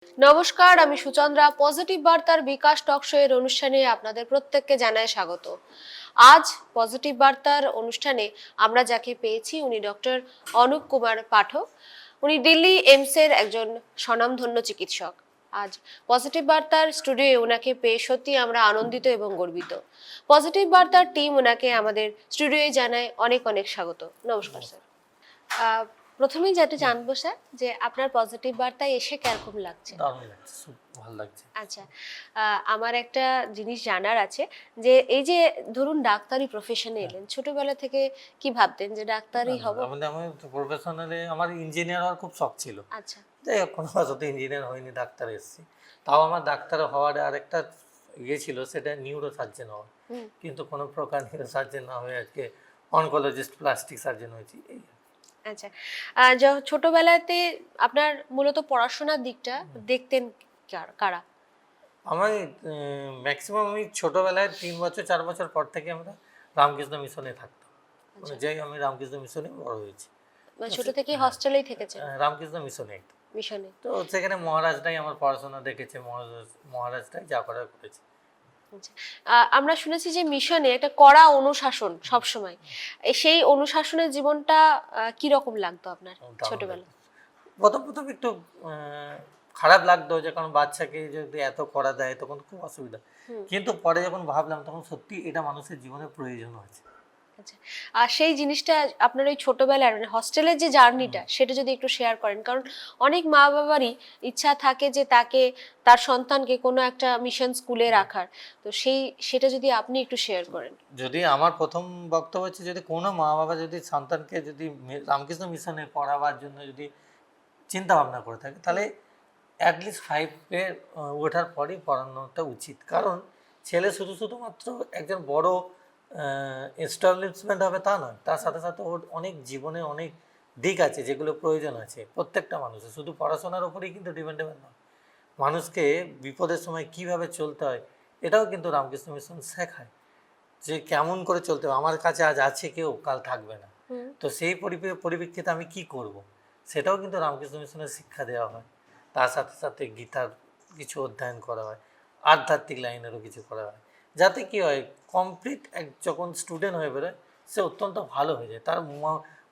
নমস্কার, আমি সুচন্দ্রা। পজিটিভ বার্তার বিকাশ টক শো এর অনুষ্ঠানে আপনাদের প্রত্যেককে জানাই স্বাগত। আজ পজিটিভ বার্তার অনুষ্ঠানে আমরা যাকে পেয়েছি উনি ডক্টর অনুপ কুমার পাঠক। উনি দিল্লি এইমসের একজন স্বনামধন্য চিকিৎসক। আজ পজিটিভ বার্তার স্টুডিওয়ে ওনাকে পেয়ে সত্যি আমরা আনন্দিত এবং গর্বিত। পজিটিভ বার্তার টিম ওনাকে আমাদের স্টুডিওয়ে জানায় অনেক অনেক স্বাগত। নমস্কার স্যার। আহ, প্রথমেই যেটা জানবো স্যার, যে আপনার পজিটিভ বার্তায় এসে কিরকম লাগছে? দারুণ লাগছে, খুব ভালো লাগছে। আচ্ছা, আমার একটা জিনিস জানার আছে, যে এই যে ধরুন ডাক্তারি প্রফেশনে এলেন, ছোটবেলা থেকে কি ভাবতেন যে ডাক্তারই হব? আমি প্রফেশনালে আমার ইঞ্জিনিয়ার হওয়ার খুব শখ ছিল। আচ্ছা। যাই হোক, কোনো বছর ইঞ্জিনিয়ার হয়নি, ডাক্তার এসেছি। তাও আমার ডাক্তার হওয়ার আরেকটা ইয়ে ছিল, সেটা নিউরো সার্জন হওয়া। কিন্তু কোনো প্রকার নিউরো সার্জন না হয়ে আজকে অনকোলজিস্ট, প্লাস্টিক সার্জন হয়েছি। এই আচ্ছা, ছোটবেলাতে আপনার মূলত পড়াশোনার দিকটা দেখতেন কারা? আমার ম্যাক্সিমাম আমি ছোটোবেলায় 3 বছর 4 বছর পর থেকে আমরা রামকৃষ্ণ মিশনে থাকতাম। মানে যাই আমি রামকৃষ্ণ মিশনে বড় হয়েছি। মানে ছোট থেকে হস্টেলেই থেকেছেন? রামকৃষ্ণ মিশনে একদম। মিশনে। তো সেখানে মহারাজটাই আমার পড়াশোনা দেখেছে, মহারাজটাই যা করার করেছে। আচ্ছা, আমরা শুনেছি যে মিশনে একটা কড়া অনুশাসন সব সময়। সেই অনুশাসনের জীবনটা কি রকম লাগতো আপনার ছোটবেলায়? প্রথম প্রথম একটু খারাপ লাগতো, যে কারণ বাচ্চাকে যদি এত করা দেয় তখন খুব অসুবিধা। কিন্তু পরে যখন ভাবলাম তখন সত্যি এটা মানুষের জীবনে প্রয়োজন আছে। আচ্ছা, আর সেই জিনিসটা আপনার ওই ছোটবেলার মানে হস্টেলের যে জার্নিটা, সেটা যদি একটু শেয়ার করেন, কারণ অনেক মা বাবারই ইচ্ছা থাকে যে তার সন্তানকে কোনো একটা মিশন স্কুলে রাখার। তো সেটা যদি আপনি একটু শেয়ার করেন। যদি আমার প্রথম বক্তব্য হচ্ছে, যদি কোনো মা বাবা যদি সন্তানকে যদি রামকৃষ্ণ মিশনে পড়াবার জন্য যদি চিন্তা ভাবনা করে থাকে, তাহলে অ্যাটলিস্ট 5-এ ওঠার পরই পড়ানোটা উচিত। কারণ ছেলে শুধুমাত্র একজন বড় এস্টাবলিশমেন্ট হবে তা নয়, তার সাথে সাথে ওর অনেক জীবনে অনেক দিক আছে যেগুলো প্রয়োজন আছে প্রত্যেকটা মানুষের। শুধু পড়াশোনার ওপরেই কিন্তু ডিপেন্ডেবল নয়, মানুষকে বিপদের সময় কিভাবে চলতে হয় এটাও কিন্তু রামকৃষ্ণ মিশন শেখায়, যে কেমন করে চলতে হবে। আমার কাছে আজ আছে কেউ, কাল থাকবে না, তো সেই পরিপ্রেক্ষিতে আমি কি করব, সেটাও কিন্তু রামকৃষ্ণ মিশনের শিক্ষা দেওয়া হয়। তার সাথে সাথে গীতার কিছু অধ্যয়ন করা হয়, আধ্যাত্মিক লাইনেরও কিছু করা হয়, যাতে কি হয়, কমপ্লিট যখন স্টুডেন্ট হয়ে বেরোয় সে অত্যন্ত ভালো হয়ে যায়। তার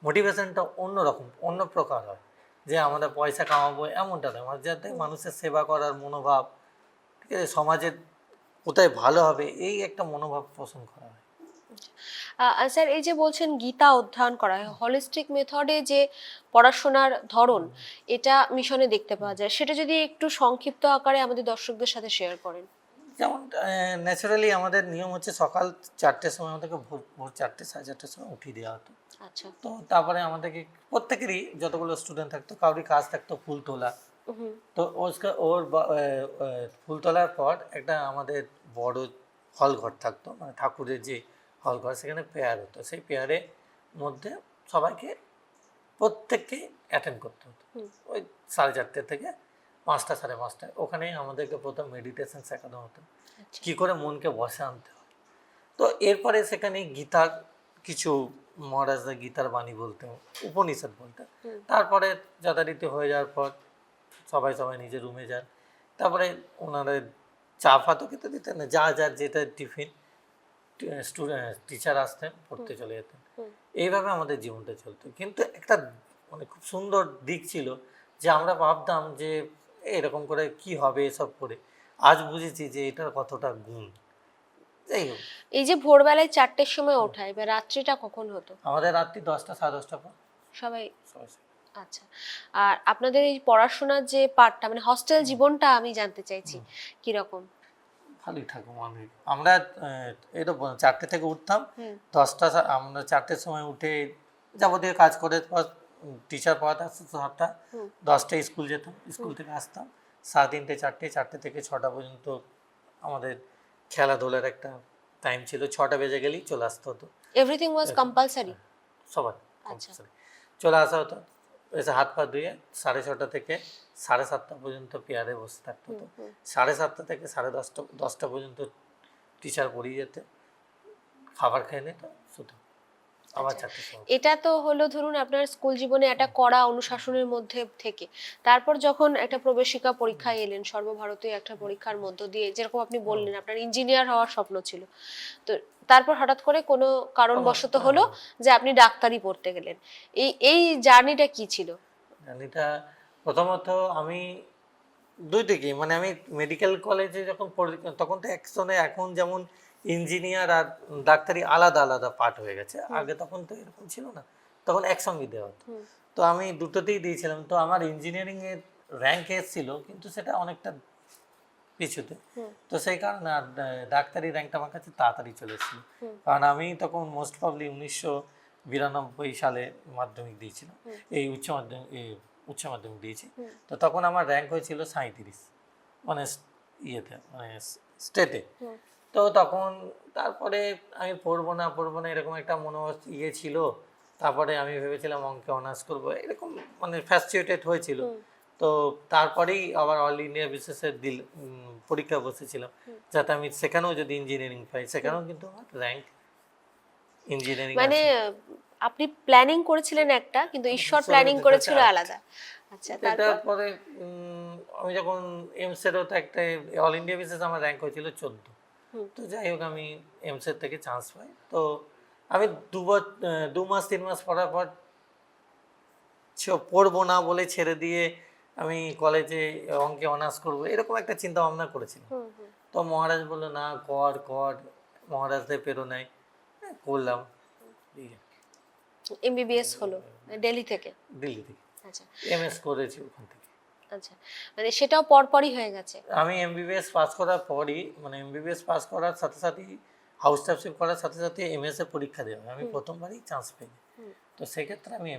মোটিভেশনটা অন্যরকম, অন্য প্রকার হয়, যে আমরা পয়সা কামাবো এমনটা নয়, যাতে মানুষের সেবা করার মনোভাব, ঠিক আছে, সমাজের কোথায় ভালো হবে এই একটা মনোভাব পোষণ করা হয়। স্যার, এই যে বলছেন গীতা অধ্যয়ন করা হয়, হলিস্টিক মেথডে যে পড়াশোনার ধরন, এটা মিশনে দেখতে পাওয়া যায়, সেটা যদি একটু সংক্ষিপ্ত আকারে আমাদের দর্শকদের সাথে শেয়ার করেন। যেমন ন্যাচারালি আমাদের নিয়ম হচ্ছে সকাল 4টের সময় আমাদেরকে ভোর 4টে 4:30 সময় উঠিয়ে দেওয়া হতো। আচ্ছা। তো তারপরে আমাদেরকে প্রত্যেকেরই যতগুলো স্টুডেন্ট থাকতো, কাউরি কাজ থাকতো ফুল তোলা। তো ফুল তোলার পর একটা আমাদের বড় হল ঘর থাকতো, মানে ঠাকুরের যে হল ঘর, সেখানে প্রেয়ার হতো। সেই প্রেয়ারের মধ্যে সবাইকে প্রত্যেককে অ্যাটেন্ড করতে হতো। ওই 4:30 থেকে 5টা 5:30 ওখানেই আমাদেরকে প্রথম মেডিটেশন শেখানো হতো, কী করে মনকে বসে আনতে হয়। তো এরপরে সেখানে গীতার কিছু মহারাজরা গীতার বাণী বলতেন, উপনিষদ বলতেন। তারপরে যথারীতি হয়ে যাওয়ার পর সবাই নিজের রুমে যান। তারপরে ওনারা চা ফাতো খেতে দিতেন না, যার যেটা টিফিন, টিচার আসতেন, পড়তে চলে যেতেন। এইভাবে আমাদের জীবনটা চলতো। কিন্তু একটা মানে খুব সুন্দর দিক ছিল, যে আমরা ভাবতাম যে এরকম করে কি হবে এসব করে। আজ বুঝেছি যে এটার কতটা গুণ। যাই হোক, এই যে ভোরবেলায় 4টের সময় ওঠা, এবার রাত্রিটা কখন হতো? আমাদের রাত্রি 10টা 10:30 পর সবাই। সবাই। আচ্ছা, আর আপনাদের এই পড়াশোনার যে পার্টটা, মানে হস্টেল জীবনটা আমি জানতে চাইছি কিরকম? ভালোই থাকবো মানে আমরা এটা 4টে থেকে উঠতাম, 10টা আমরা 4টের সময় উঠে যাবতীয় কাজ করে, টিচার পড়াতে আসতো 7টা, 10টায় স্কুল যেতাম, স্কুল থেকে আসতাম 3:30 4টে, 4টে থেকে 6টা পর্যন্ত আমাদের খেলাধুলার একটা টাইম ছিল। 6টা বেজে গেলেই চলে আসতে হতো। Everything was compulsory? সবার কম্পালসারি চলে আসা হতো। এসে হাত পা ধুয়ে 6:30 থেকে 7:30 পর্যন্ত পেয়ারে বসে থাকতো। তো 7:30 থেকে 10:30 পর্যন্ত টিচার পড়িয়ে যেতে, খাবার খেয়ে নিত, শুতো। আবার আচ্ছা। 4টের সময়। এটা তো হলো ধরুন আপনার স্কুল জীবনে একটা কড়া অনুশাসনের মধ্যে থেকে, তারপর যখন একটা প্রবেশিকা পরীক্ষায় এলেন, সর্বভারতীয় একটা পরীক্ষার মধ্য দিয়ে, যেরকম আপনি বললেন আপনার ইঞ্জিনিয়ার হওয়ার স্বপ্ন ছিল, তো তারপর হঠাৎ করে কোনো কারণবশত হলো যে আপনি ডাক্তারি পড়তে গেলেন, এই এই জার্নিটা কি ছিল? এটা প্রথমত আমি দুই দিকেই, মানে আমি মেডিকেল কলেজে যখন পড়ি তখন তো একসঙ্গে, এখন যেমন ইঞ্জিনিয়ার আর ডাক্তারি আলাদা আলাদা পার্ট হয়ে গেছে, আগে তখন তো এরকম ছিল না, তখন একসঙ্গে দেওয়া হতো। তো আমি দুটোতেই দিয়েছিলাম। তো আমার ইঞ্জিনিয়ারিং এর র্যাঙ্ক এসেছিল, কিন্তু সেটা অনেকটা পিছুতে। তো সেই কারণে আর ডাক্তারি র্যাঙ্কটা আমার কাছে তাড়াতাড়ি চলে এসেছিল, কারণ আমি তখন মোস্ট প্রবলি 1992 সালে মাধ্যমিক দিয়েছিলাম, এই উচ্চ মাধ্যমিক দিয়েছি। তো তখন আমার র্যাঙ্ক হয়েছিল 37, মানে ইয়েতে, মানে স্টেটে। তো তখন তারপরে আমি পড়বো না এরকম একটা ইয়ে ছিল। তারপরে আমি ভেবেছিলাম অঙ্কে অনার্স করবো, এরকম মানে ফ্যাস্ট্রেটেড হয়েছিল। তো তারপরেই আবার অল ইন্ডিয়া বিসিএসের পরীক্ষা বসেছিলাম, যাতে আমি সেখানেও যদি ইঞ্জিনিয়ারিং পাই, সেখানেও কিন্তু আমার র্যাঙ্ক ইঞ্জিনিয়ারিং মানে আপনি প্ল্যানিং করেছিলেন একটা, কিন্তু ঈশ্বর প্ল্যানিং করেছিল আলাদা। আচ্ছা, তারপরে আমি যখন এমসেরও তো একটা অল ইন্ডিয়া বিসিএস আমার র্যাঙ্ক হয়েছিল 14। তো যাই হোক আমি এমসের থেকে চান্স পাই। তো আমি 2 মাস 3 মাস পড়ার পর পড়বো না বলে ছেড়ে দিয়ে আমি কলেজে অঙ্কে অনার্স করবো, এরকম একটা চিন্তা ভাবনা করেছিলাম। তো মহারাজ বললো না, কর কর, মহারাজদের পেরো নাই, করলাম। এমবিবিএস হলো দিল্লি থেকে? দিল্লি থেকে। আচ্ছা এমএস করেছি ওখান থেকে। আচ্ছা, মানে সেটাও পরপরই হয়ে গেছে? আমি এমবিবিএস পাস করার পরই, মানে এমবিবিএস পাস করার সাথে সাথেই হাউস স্টাফশিপ করার সাথে সাথে এমএস এর পরীক্ষা দেওয়া হয়। আমি প্রথমবারই চান্স পাই। তো সেক্ষেত্রে আমি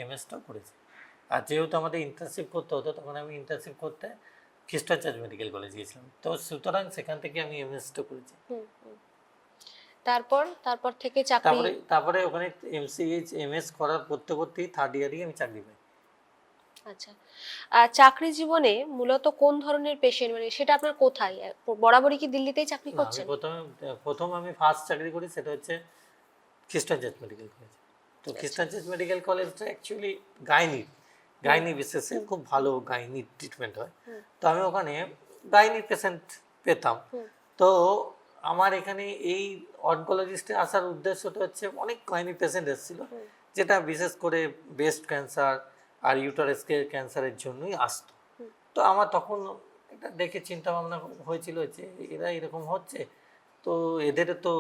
এমএসটাও করেছি। আর যেহেতু আমাদের ইন্টার্নশিপ করতে হতো, তখন আমি ইন্টার্নশিপ করতে খ্রিস্টান চার্চ মেডিকেল কলেজ গিয়েছিলাম। তো সুতরাং সেখান থেকে আমি এমএসটা করেছি। তারপর থেকে চাকরি? তারপরে ওখানে এমসিএইচ এমএস করার করতেই 3rd ইয়ারেই আমি চাকরি পাই। আচ্ছা, চাকরি জীবনে মূলত কোন ধরনের পেশেন্ট, মানে সেটা আপনার কোথায়, বরাবরই কি দিল্লিতেই চাকরি করছেন? প্রথম আমি ফার্স্ট চাকরি করি সেটা হচ্ছে খ্রিস্টান চার্চ মেডিকেল কলেজ। তো খ্রিস্টান চার্চ মেডিকেল কলেজটা অ্যাকচুয়ালি গাইনি বিশেষে খুব ভালো গাইনি ট্রিটমেন্ট হয়। তো আমি ওখানে গাইনি পেশেন্ট পেতাম। তো আমার এখানে এই অনকোলজিস্টে আসার উদ্দেশ্যটা হচ্ছে, অনেক গাইনি পেশেন্ট এসেছিল, যেটা বিশেষ করে ব্রেস্ট ক্যান্সার আর ইউটারাস ক্যান্সারের জন্যই আসতো। তো আমার তখন এটা দেখে চিন্তা ভাবনা হয়েছিল যে এরা এরকম হচ্ছে, তো এদের তো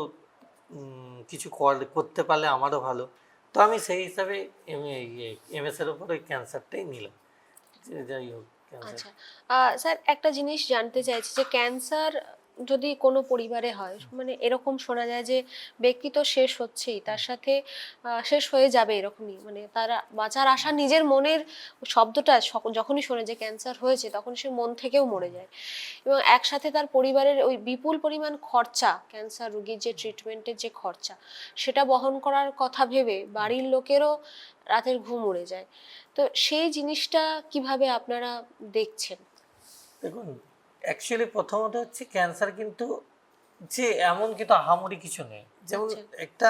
কিছু করতে পারলে আমারও ভালো। তো আমি সেই হিসাবে এমএস এর উপর ওই ক্যান্সারটাই নিলাম। যাই হোক। আচ্ছা স্যার, একটা জিনিস জানতে চাইছি যে ক্যান্সার যদি কোনো পরিবারে হয়, মানে এরকম শোনা যায় যে ব্যক্তি তো শেষ হচ্ছেই, তার সাথে শেষ হয়ে যাবে এরকমই, মানে তারা বাঁচার আশা, নিজের মনের শব্দটা যখনই শোনে যে ক্যান্সার হয়েছে, তখন সে মন থেকেও মরে যায়, এবং একসাথে তার পরিবারের ওই বিপুল পরিমাণ খরচা, ক্যান্সার রোগীর যে ট্রিটমেন্টের যে খরচা, সেটা বহন করার কথা ভেবে বাড়ির লোকেরও রাতের ঘুম উড়ে যায়। তো সেই জিনিসটা কিভাবে আপনারা দেখছেন? দেখুন, অ্যাকচুয়ালি প্রথমত হচ্ছে ক্যান্সার কিন্তু যে এমন কিন্তু আহামরি কিছু নেই। যেমন একটা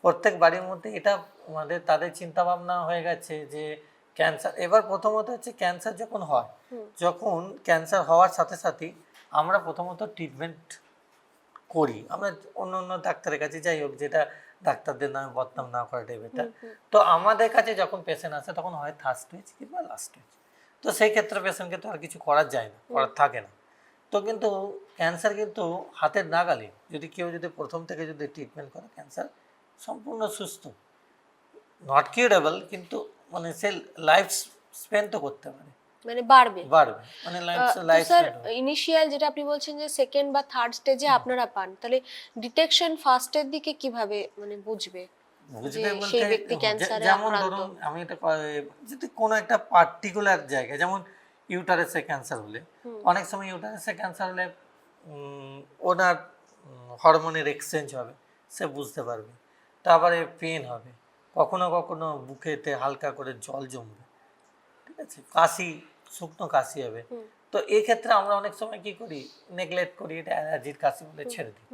প্রত্যেক বাড়ির মধ্যে এটা আমাদের তাদের চিন্তা ভাবনা হয়ে গেছে যে ক্যান্সার, এবার প্রথমত হচ্ছে ক্যান্সার যখন ক্যান্সার হওয়ার সাথে সাথেই আমরা প্রথমত ট্রিটমেন্ট করি, আমরা অন্য ডাক্তারের কাছে যাই হোক, যেটা ডাক্তারদের নামে বদনাম না করা টাইপেরটা। তো আমাদের কাছে যখন পেশেন্ট আসে তখন হয় থার্ড স্টেজ কিংবা লাস্ট স্টেজ। তো সেই ক্ষেত্রে পেশেন্টকে তো আর কিছু করার যায় না, করার থাকে না। তো কিন্তু ক্যান্সার কিন্তু হাতের নাগালে, যদি কেউ প্রথম থেকে যদি ট্রিটমেন্ট করে, ক্যান্সার সম্পূর্ণ সুস্থ, নট কিউরেবল, কিন্তু মানে সে লাইফ স্পেন তো করতে পারে, মানে বাড়বে মানে স্যার ইনিশিয়াল যেটা আপনি বলছেন যে সেকেন্ড বা থার্ড স্টেজে আপনারা পান, তাহলে ডিটেকশন ফার্স্টের দিকে কিভাবে মানে বুঝবে সেই ব্যক্তি ক্যান্সারে আক্রান্ত? আমি এটা যদি কোনো একটা পার্টিকুলার জায়গায়, যেমন ইউটারাসে ক্যান্সার হলে, অনেক সময় ইউটারাসে ক্যান্সার হলে ওনার হরমোনের এক্সচেঞ্জ হবে, সে বুঝতে পারবে। তারপরে পেন হবে, কখনো কখনো বুকেতে হালকা করে জল জমবে, ঠিক আছে, শুকনো কাশি হবে। তো এই ক্ষেত্রে আমরা অনেক সময় কি করি, নেগলেক্ট করি, এটা অ্যালার্জির কাশি বলে ছেড়ে দিই,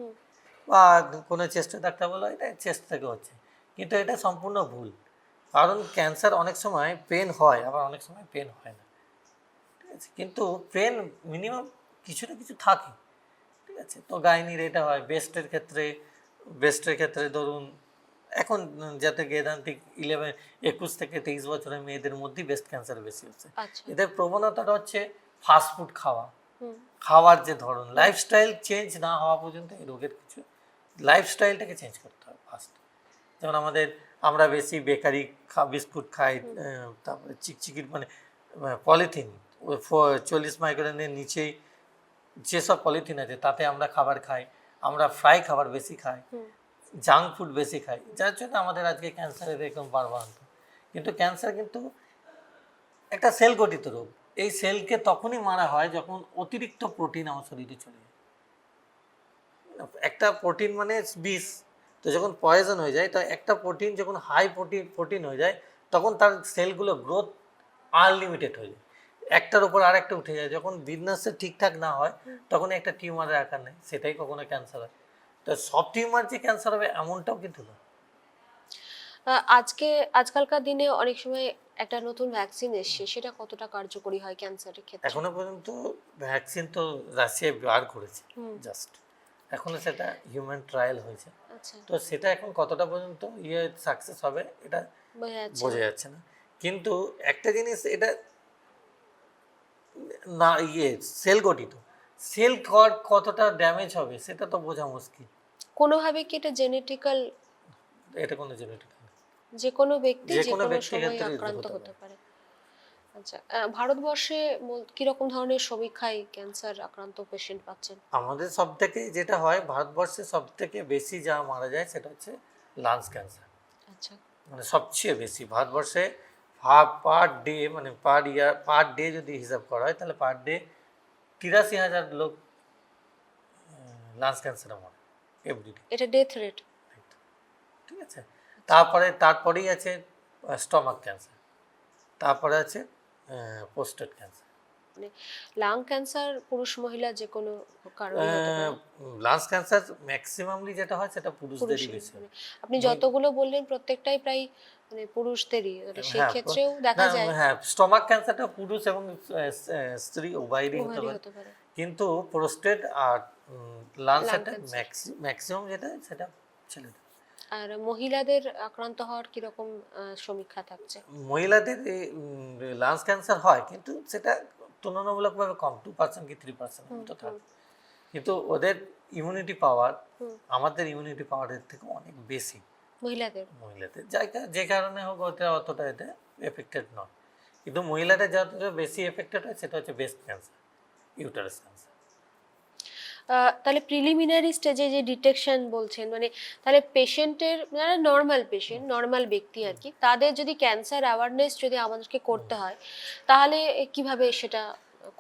বা কোনো চেস্টের ডাক্তার বলো এটা চেস্ট থেকে হচ্ছে, কিন্তু এটা সম্পূর্ণ ভুল। কারণ ক্যান্সার অনেক সময় পেন হয়, আবার অনেক সময় পেন হয় না, ঠিক আছে? কিন্তু পেন মিনিমাম কিছু না কিছু থাকে, ঠিক আছে? তো গাইনির এটা হয়। ব্রেস্টের ক্ষেত্রে ধরুন এখন যাতে গেদান্তিক 21 থেকে 23 বছরের মেয়েদের মধ্যেই ব্রেস্ট ক্যান্সার বেশি হচ্ছে। আচ্ছা। এদের প্রবণতাটা হচ্ছে ফাস্টফুড হুম। খাওয়ার যে ধরন, লাইফস্টাইল চেঞ্জ না হওয়া পর্যন্ত এই রোগের কিছু, লাইফস্টাইলটাকে চেঞ্জ করতে হবে ফার্স্ট। যেমন আমরা বেশি বেকারি বিস্কুট খাই, তারপরে চিকচিকির মানে পলিথিন 40 মাইক্রনের নিচেই যেসব পলিথিন আছে তাতে আমরা খাবার খাই, আমরা ফ্রাই খাবার বেশি খাই, জাঙ্ক ফুড বেশি খাই, যার জন্য আমাদের আজকে ক্যান্সারের এরকম বাড়বাড়ন্ত। কিন্তু ক্যান্সার কিন্তু একটা সেল গঠিত রোগ। এই সেলকে তখনই মারা হয় যখন অতিরিক্ত প্রোটিন আমার শরীরে চলে যায়। একটা প্রোটিন মানে বিষ, তো যখন পয়জন হয়ে যায়, তো একটা প্রোটিন যখন হাই প্রোটিন হয়ে যায়, তখন তার সেলগুলো গ্রোথ আনলিমিটেড হয়ে যায়, একটার উপর আর একটা উঠে যায়। যখন বিন্যাসে ঠিকঠাক না হয়, তখন একটা টিউমারের আকার নেয়, সেটাই কখনো ক্যান্সার হয়। তো সব টিউমার যে ক্যান্সার হবে এমনটাও কিন্তু না। আজকালকার দিনে অনেক সময় একটা নতুন ভ্যাকসিন এসছে, সেটা কতটা কার্যকরী হয় ক্যান্সারের ক্ষেত্রে? এখনো পর্যন্ত ভ্যাকসিন তো রাশিয়া বার করেছে জাস্ট, এখনো সেটা হিউম্যান ট্রায়াল হয়েছে। আচ্ছা। তো সেটা এখন কতটা পর্যন্ত সাকসেস হবে এটা বোঝা যাচ্ছে না। কিন্তু একটা জিনিস, এটা না সেল গঠিত, সেল কতটা ড্যামেজ হবে সেটা তো বোঝা মুশকিল। কোনোভাবে কি এটা জেনেটিক্যাল? এটা কোনো জেনেটিক না, যে কোনো ব্যক্তি যে যে কোনো কোনো ব্যক্তির সময় ক্ষেত্রে আক্রান্ত হতে হতে পারে। পারে। আচ্ছা, ভারতবর্ষে কিরকম ধরনের সমীক্ষায় ক্যান্সার আক্রান্ত পেশেন্ট পাচ্ছেন? আমাদের সব থেকে যেটা হয়, ভারতবর্ষে সব থেকে বেশি যা মারা যায় সেটা হচ্ছে লাংস ক্যান্সার। আচ্ছা। মানে সবচেয়ে বেশি ভারতবর্ষে পার ডে, মানে পার ডে যদি হিসাব করা হয়, তাহলে পার ডে 83,000 লোক লাংস ক্যান্সারে মরে এভরিডে। এটা ডেথ রেট? ঠিক আছে। তারপরেই আছে স্টমাক ক্যান্সার, তারপরে আছে প্রোস্টেট ক্যান্সার। মানে লাং ক্যান্সার পুরুষ মহিলা যে কোনো কারণে হতে পারে? লাংস ক্যান্সার ম্যাক্সিমামলি যেটা হয় সেটা পুরুষদেরই পুরুষের বেশি মানে হয়। আপনি যতগুলো বললেন প্রত্যেকটাই প্রায় মানে পুরুষদেরই, মানে সেই হ্যাঁ, ক্ষেত্রেও দেখা যায় হ্যাঁ, স্টমাক ক্যান্সারটা পুরুষ এবং স্ত্রী উভয়েরই হতে উভয়েরই পারে। হতে পারে। কিন্তু প্রোস্টেট আর লাংস লাং এটা ক্যান্সার। ম্যাক্সিমাম যেটা সেটা ছেলেদের। আর মহিলাদের আক্রান্ত হওয়ার কিরকম সমীক্ষা থাকছে? মহিলাদের লাংস ক্যান্সার হয়, কিন্তু সেটা তুলনামূলকভাবে কম, 2% কি 3% মতো থাকে। কিন্তু ওদের ইমিউনিটি পাওয়ার আমাদের ইমিউনিটি পাওয়ারের থেকে অনেক বেশি মহিলাদের, যে কারণে হোক ওটা অতটা এতে এফেক্টেড নয়। কিন্তু মহিলাদের যতটা বেশি এফেক্টেড হয় সেটা হচ্ছে ব্রেস্ট ক্যান্সার, ইউটারাস ক্যান্সার। তাহলে প্রিলিমিনারি স্টেজে যে ডিটেকশন বলছেন, মানে তাহলে পেশেন্টের, যারা নর্মাল ব্যক্তি আর কি, তাদের যদি ক্যান্সার অ্যাওয়ারনেস যদি আমাদেরকে করতে হয়, তাহলে কিভাবে সেটা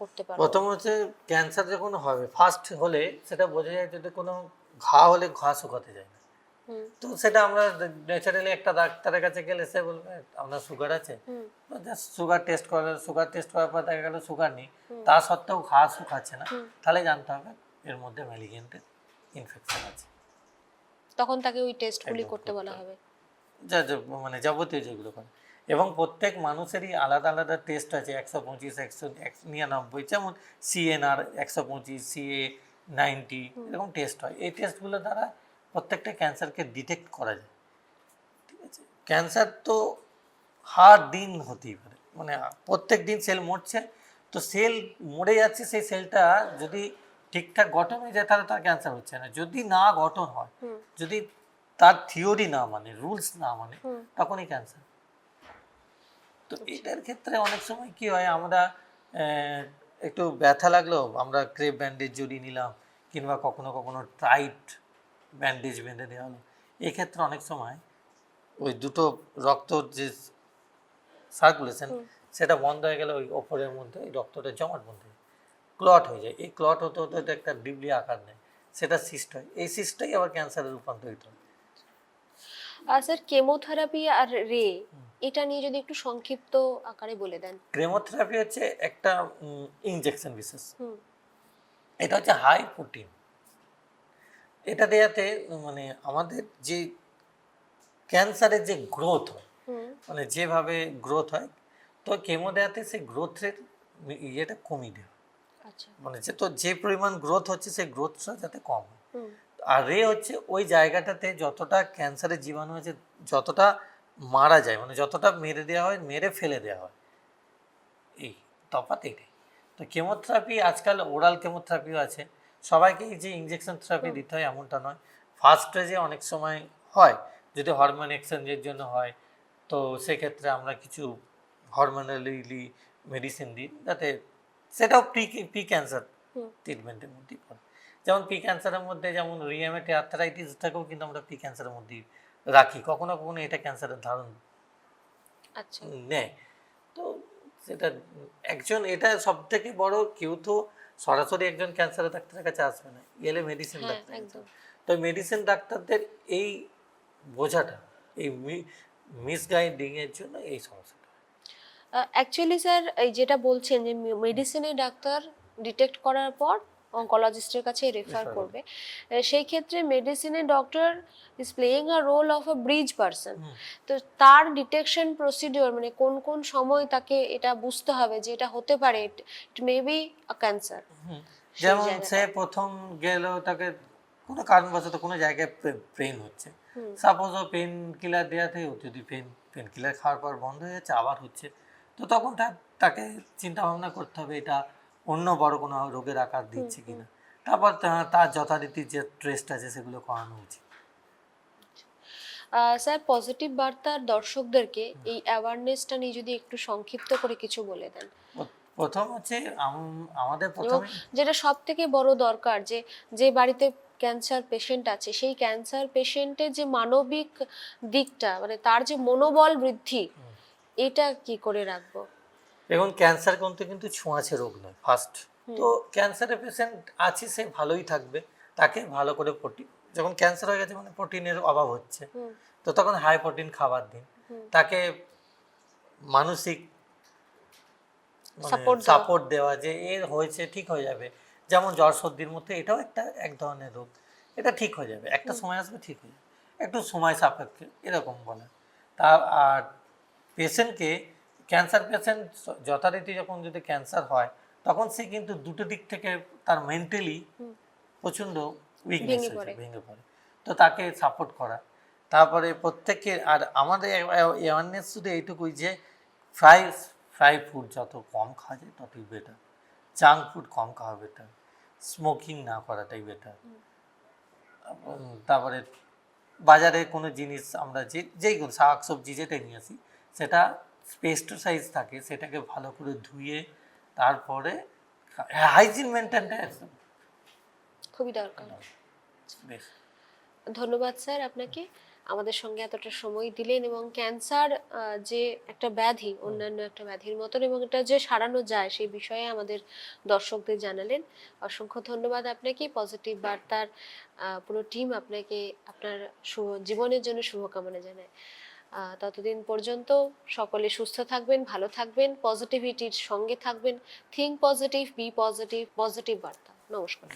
করতে পারবো? প্রথম হচ্ছে ক্যান্সার যখন হবে, ফার্স্ট হলে সেটা বোঝা যায় যদি কোনো ঘা হলে ঘা শুকাতে যায় না। তো সেটা আমরা ন্যাচারালি একটা ডাক্তারের কাছে গেলে সে বলবে আপনার সুগার আছে, জাস্ট সুগার টেস্ট করার পর দেখা গেল সুগার নেই, তা সত্ত্বেও ঘা শুকাচ্ছে না, তাহলে জানতে হবে এর মধ্যে ম্যালিগেন্টের ইনফেকশন আছে। তখন তাকে ওই টেস্টগুলি করতে বলা হবে, মানে যাবতীয় যেগুলো করে। এবং প্রত্যেক মানুষেরই আলাদা আলাদা টেস্ট আছে, 125, 199, যেমন CNR 125, CA90, এরকম টেস্ট হয়। এই টেস্টগুলো দ্বারা প্রত্যেকটা ক্যান্সারকে ডিটেক্ট করা যায়। ঠিক আছে। ক্যান্সার তো হার দিন হতেই পারে, মানে প্রত্যেক দিন সেল মরছে, তো সেল মরে যাচ্ছে, সেই সেলটা যদি ঠিকঠাক গঠন হয়ে যায় তাহলে তার ক্যান্সার হচ্ছে না। যদি না গঠন হয়, যদি তার থিওরি না মানে, রুলস না মানে, তখনই ক্যান্সার। তো এটার ক্ষেত্রে অনেক সময় কি হয়, আমরা একটু ব্যথা লাগলো আমরা ক্রেপ ব্যান্ডেজ জড়িয়ে নিলাম, কিংবা কখনো কখনো টাইট ব্যান্ডেজ বেঁধে দেওয়া হলো। এক্ষেত্রে অনেক সময় ওই দুটো রক্তর যে সার্কুলেশন সেটা বন্ধ হয়ে গেলে ওই ওপরের মধ্যে ওই রক্তটা জমাট বন্ধ হয়ে যায়, ক্লট হয়ে যায়। এই ক্লট হতে হতে হতে একটা ডিবলি আকার নেয়, সেটা সিস্ট হয়। এই সিস্টটাই আবার ক্যান্সারে রূপান্তরিত হয়। স্যার, কেমোথেরাপি আর রে, এটা নিয়ে যদি একটু সংক্ষিপ্ত আকারে বলে দেন। কেমোথেরাপি হচ্ছে একটা ইনজেকশন বিশেষ, এটা হচ্ছে হাই প্রোটিন। এটা দেওয়াতে মানে আমাদের যে ক্যান্সারের যে গ্রোথ হয়, হুম, মানে যেভাবে গ্রোথ হয়, তো কেমো দেওয়াতে সেই গ্রোথের ইয়েটা কমিয়ে দেয়, আচ্ছা, মানে যে পরিমাণ গ্রোথ হচ্ছে সেই গ্রোথটা যাতে কম হয়। হুম, আর হচ্ছে ওই জায়গাটাতে যতটা ক্যান্সারের জীবাণু আছে যতটা মারা যায়, মানে যতটা মেরে দেওয়া হয়, মেরে ফেলে দেওয়া হয়, এই তফাৎ এটাই। তো কেমোথেরাপি আজকাল ওরাল কেমোথেরাপিও আছে, সবাইকেই যে ইঞ্জেকশন থেরাপি দিতে হয় এমনটা নয়। ফার্স্ট স্টেজে অনেক সময় হয়, যদি হরমোন এক্সচেঞ্জের জন্য হয়, তো সেক্ষেত্রে আমরা কিছু হরমোনালি মেডিসিন দিই, যাতে সেটাও প্রি ক্যান্সার হুম, ট্রিটমেন্টের মধ্যেই পড়ে। যেমন প্রি ক্যান্সারের মধ্যে যেমন রিয়ামেটে আর্থারাইটিসটাকেও কিন্তু আমরা প্রি ক্যান্সারের মধ্যেই রাখি, কখনো কখনো এটা ক্যান্সারের ধারণ আচ্ছা, নেয়। তো সেটা একজন, এটা সব থেকে বড়, কেউ তো সরাসরি একজন ক্যান্সারের ডাক্তারের কাছে আসবে না, এলে মেডিসিন হ্যাঁ, ডাক্তারের কাছে একদম। আসবে। তো মেডিসিন ডাক্তারদের এই বোঝাটা, এই মিসগাইডিং এর জন্য এই সমস্যাটা হয়। অ্যাকচুয়ালি স্যার, এই যেটা বলছেন যে মেডিসিনে ডাক্তার ডিটেক্ট করার পর অনকোলজিস্টের কাছে রেফার Refer করবে, সেই ক্ষেত্রে মেডিসিনে doctor is playing a role of a bridge person. Hmm, তো তার ডিটেকশন প্রসিডিওর মানে কোন কোন সময় তাকে এটা বুঝতে হবে যে এটা হতে পারে, ইট মে বি আ ক্যান্সার, হুম। সেই যেমন সে জায়গাটা। প্রথম গেল, তাকে কোনো কারণবশত কোনো জায়গায় পেন হচ্ছে, হুম, সাপোজ ও পেন কিলার দেওয়াতে, যদি পেন কিলার খাওয়ার পর বন্ধ হয়ে যাচ্ছে, আবার হচ্ছে, তো তখন তাকে চিন্তা ভাবনা করতে হবে এটা অন্য বড় কোনো রোগের আকার হুম, দিচ্ছে হুম। কিনা। তারপর তার যথারীতি যে টেস্ট আছে সেগুলো করানো উচিত। স্যার, পজিটিভ বার্তার দর্শকদেরকে এই অ্যাওয়ারনেসটা নিয়ে যদি একটু সংক্ষিপ্ত করে কিছু বলে দেন, প্রথম হচ্ছে আমাদের এবং প্রথমে যেটা সব থেকে বড় দরকার যে যে বাড়িতে ক্যান্সার পেশেন্ট আছে সেই ক্যান্সার পেশেন্টের যে মানবিক দিকটা, মানে তার যে মনোবল বৃদ্ধি, এটা কি করে রাখবো? এখন ক্যান্সার কিন্তু ছোঁয়াচে রোগ নয় ফার্স্ট। তো হুম, ক্যান্সারের পেশেন্ট আছে, সে ভালোই থাকবে, তাকে ভালো করে প্রোটিন, যখন ক্যান্সার হয়ে গেছে মানে প্রোটিনের অভাব হচ্ছে, হুম, তো তখন হাই প্রোটিন খাবার দিন, হুম, তাকে মানসিক মানে সাপোর্ট দেওয়া। সাপোর্ট দেওয়া যে এর হয়েছে, ঠিক হয়ে যাবে। যেমন জ্বর সর্দির মধ্যে এটাও এক ধরনের রোগ, এটা ঠিক হয়ে যাবে, একটা সময় আসবে ঠিক হয়ে যাবে, একটু সময় সাপেক্ষে, এরকম বলে। তা আর পেশেন্টকে, ক্যান্সার পেশেন্ট যথারীতি যখন যদি ক্যান্সার হয়, তখন সে কিন্তু দুটো দিক থেকে তার মেন্টালি হুম, প্রচণ্ড উইকনেস ভেঙে হয়ে পড়ে। যায়, ভেঙে পড়ে। তো তাকে সাপোর্ট করা, তারপরে প্রত্যেককে, আর আমাদের অ্যাওয়ারনেস শুধু এইটুকুই যে ফ্রাই ফ্রাই ফুড যত কম খাওয়া যায় ততই বেটার, জাঙ্ক ফুড কম খাওয়া বেটার, স্মোকিং না করাটাই বেটার। তারপরে বাজারে কোনো জিনিস আমরা যেই কোনো শাক সবজি যেটাই নিয়ে আসি, সেটা পেস্টিসাইড থাকে, সেটাকে ভালো করে ধুয়ে তারপরে হাইজিন মেনটেনটা একদম খুবই দরকার। বেশ। ধন্যবাদ স্যার আপনাকে, আমাদের সঙ্গে এতটা সময় দিলেন এবং ক্যান্সার যে একটা ব্যাধি, অন্যান্য একটা ব্যাধির মতন, এবং এটা যে সারানো যায় সেই বিষয়ে আমাদের দর্শকদের জানালেন। অসংখ্য ধন্যবাদ আপনাকে। পজিটিভ বার্তার পুরো টিম আপনাকে আপনার জীবনের জন্য শুভকামনা জানায়। ততদিন পর্যন্ত সকলে সুস্থ থাকবেন, ভালো থাকবেন, পজিটিভিটির সঙ্গে থাকবেন। Think positive, be positive, positive বার্তা। নমস্কার।